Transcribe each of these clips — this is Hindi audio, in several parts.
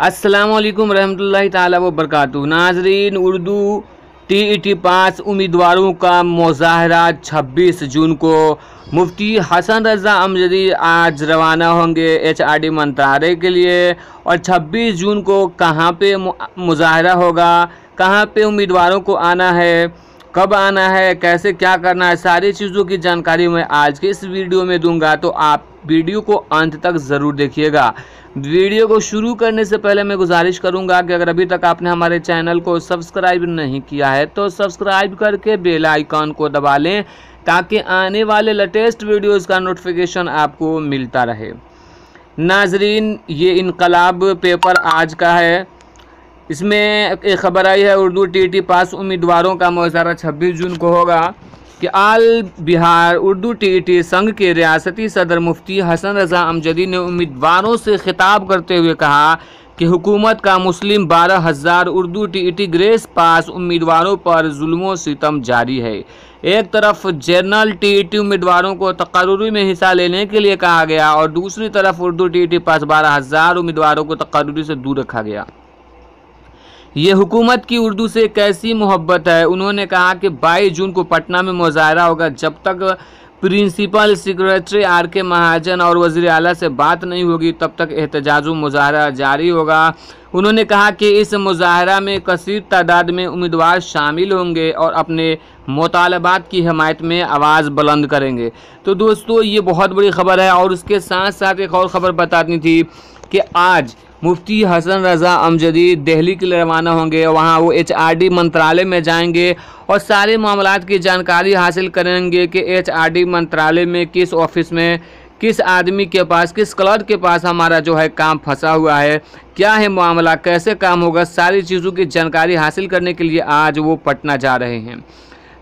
अस्सलाम वालेकुम रहमतुल्लाहि ताला व बरकातुहू। नाजरीन, उर्दू टीईटी पास उम्मीदवारों का मुज़ाहरा 26 जून को मुफ्ती हसन रज़ा अमजदी आज रवाना होंगे एचआरडी मंत्रालय के लिए। और 26 जून को कहां पे मुज़ाहरा होगा, कहां पे उम्मीदवारों को आना है, कब आना है, कैसे क्या करना है, सारी चीज़ों की जानकारी मैं आज के इस वीडियो में दूंगा, तो आप वीडियो को अंत तक ज़रूर देखिएगा। वीडियो को शुरू करने से पहले मैं गुजारिश करूंगा कि अगर अभी तक आपने हमारे चैनल को सब्सक्राइब नहीं किया है तो सब्सक्राइब करके बेल आइकन को दबा लें ताकि आने वाले लेटेस्ट वीडियोस का नोटिफिकेशन आपको मिलता रहे। नाजरीन, ये इनकलाब पेपर आज का है। इसमें एक खबर आई है, उर्दू टीईटी पास उम्मीदवारों का मुज़ाहरा 26 जून को होगा कि आल बिहार उर्दू टीईटी संघ के रियासती सदर मुफ्ती हसन रज़ा अमजदी ने उम्मीदवारों से खिताब करते हुए कहा कि हुकूमत का मुस्लिम 12,000 उर्दू टीईटी ग्रेस पास उम्मीदवारों पर जुल्म सितम जारी है। एक तरफ जनरल टीईटी उम्मीदवारों को तकर्रुरी में हिस्सा लेने के लिए कहा गया और दूसरी तरफ उर्दू टीईटी पास 12,000 उम्मीदवारों को तकर्रुरी से दूर रखा गया। ये हुकूमत की उर्दू से कैसी मोहब्बत है। उन्होंने कहा कि 22 जून को पटना में मुज़ाहरा होगा। जब तक प्रिंसिपल सेक्रेटरी आर.के. महाजन और वज़ीर आला से बात नहीं होगी तब तक एहतजाज मुज़ाहरा जारी होगा। उन्होंने कहा कि इस मुज़ाहरा में कसीर तादाद में उम्मीदवार शामिल होंगे और अपने मुतालबात की हिमायत में आवाज़ बुलंद करेंगे। तो दोस्तों, ये बहुत बड़ी खबर है। और उसके साथ साथ एक और ख़बर बतानी थी कि आज मुफ्ती हसन रज़ा अमजदी दिल्ली के लिए रवाना होंगे। वहाँ वो एचआरडी मंत्रालय में जाएंगे और सारे मामलात की जानकारी हासिल करेंगे कि एचआरडी मंत्रालय में किस ऑफिस में किस आदमी के पास, किस क्लर्क के पास हमारा जो है काम फंसा हुआ है, क्या है मामला, कैसे काम होगा, सारी चीज़ों की जानकारी हासिल करने के लिए आज वो पटना जा रहे हैं।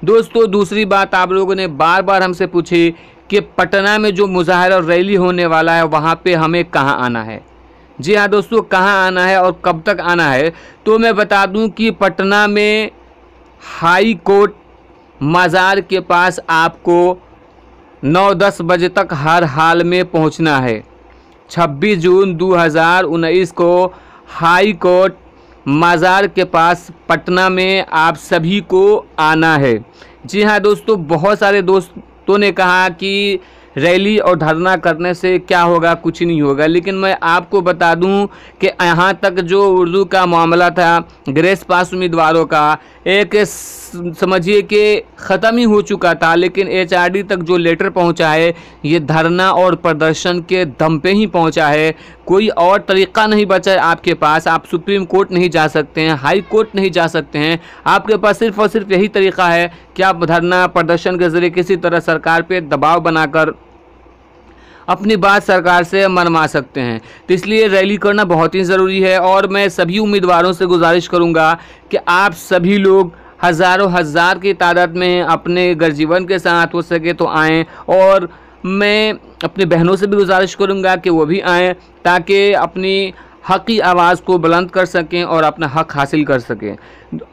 दोस्तों, दूसरी बात आप लोगों ने बार बार हमसे पूछी कि पटना में जो मुज़ाहरा और रैली होने वाला है वहाँ पर हमें कहाँ आना है। जी हाँ दोस्तों, कहाँ आना है और कब तक आना है, तो मैं बता दूं कि पटना में हाई कोर्ट मज़ार के पास आपको 9-10 बजे तक हर हाल में पहुंचना है। 26 जून 2019 को हाई कोर्ट मज़ार के पास पटना में आप सभी को आना है। जी हाँ दोस्तों, बहुत सारे दोस्तों ने कहा कि रैली और धरना करने से क्या होगा, कुछ नहीं होगा। लेकिन मैं आपको बता दूं कि यहाँ तक जो उर्दू का मामला था ग्रेस पास उम्मीदवारों का, एक समझिए कि ख़त्म ही हो चुका था। लेकिन एचआरडी तक जो लेटर पहुँचा है ये धरना और प्रदर्शन के दम पे ही पहुँचा है। कोई और तरीक़ा नहीं बचा है आपके पास। आप सुप्रीम कोर्ट नहीं जा सकते हैं, हाई कोर्ट नहीं जा सकते हैं। आपके पास सिर्फ़ और सिर्फ यही तरीक़ा है कि आप धरना प्रदर्शन के ज़रिए किसी तरह सरकार पे दबाव बनाकर अपनी बात सरकार से मनवा सकते हैं। तो इसलिए रैली करना बहुत ही ज़रूरी है। और मैं सभी उम्मीदवारों से गुजारिश करूंगा कि आप सभी लोग हज़ारों हज़ार की तादाद में अपने गर्जीवन के साथ हो सके तो आएँ। और मैं अपनी बहनों से भी गुजारिश करूंगा कि वो भी आएँ ताकि अपनी हक़ की आवाज़ को बुलंद कर सकें और अपना हक़ हासिल कर सकें।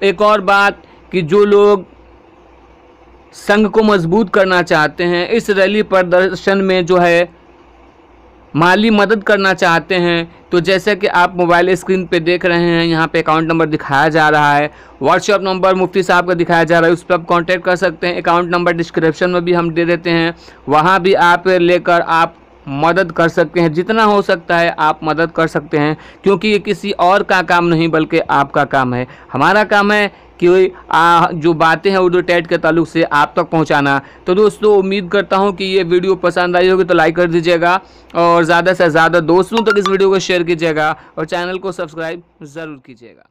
एक और बात कि जो लोग संघ को मजबूत करना चाहते हैं, इस रैली प्रदर्शन में जो है माली मदद करना चाहते हैं, तो जैसे कि आप मोबाइल स्क्रीन पे देख रहे हैं, यहाँ पे अकाउंट नंबर दिखाया जा रहा है, व्हाट्सएप नंबर मुफ्ती साहब का दिखाया जा रहा है, उस पर आप कांटेक्ट कर सकते हैं। अकाउंट नंबर डिस्क्रिप्शन में भी हम दे देते हैं, वहाँ भी आप लेकर आप मदद कर सकते हैं। जितना हो सकता है आप मदद कर सकते हैं, क्योंकि ये किसी और का काम नहीं बल्कि आपका काम है। हमारा काम है कि जो बातें हैं उर्दू टेट के ताल्लुक से आप तक पहुंचाना। तो दोस्तों, उम्मीद करता हूं कि ये वीडियो पसंद आई होगी तो लाइक कर दीजिएगा और ज़्यादा से ज़्यादा दोस्तों तक इस वीडियो को शेयर कीजिएगा और चैनल को सब्सक्राइब ज़रूर कीजिएगा।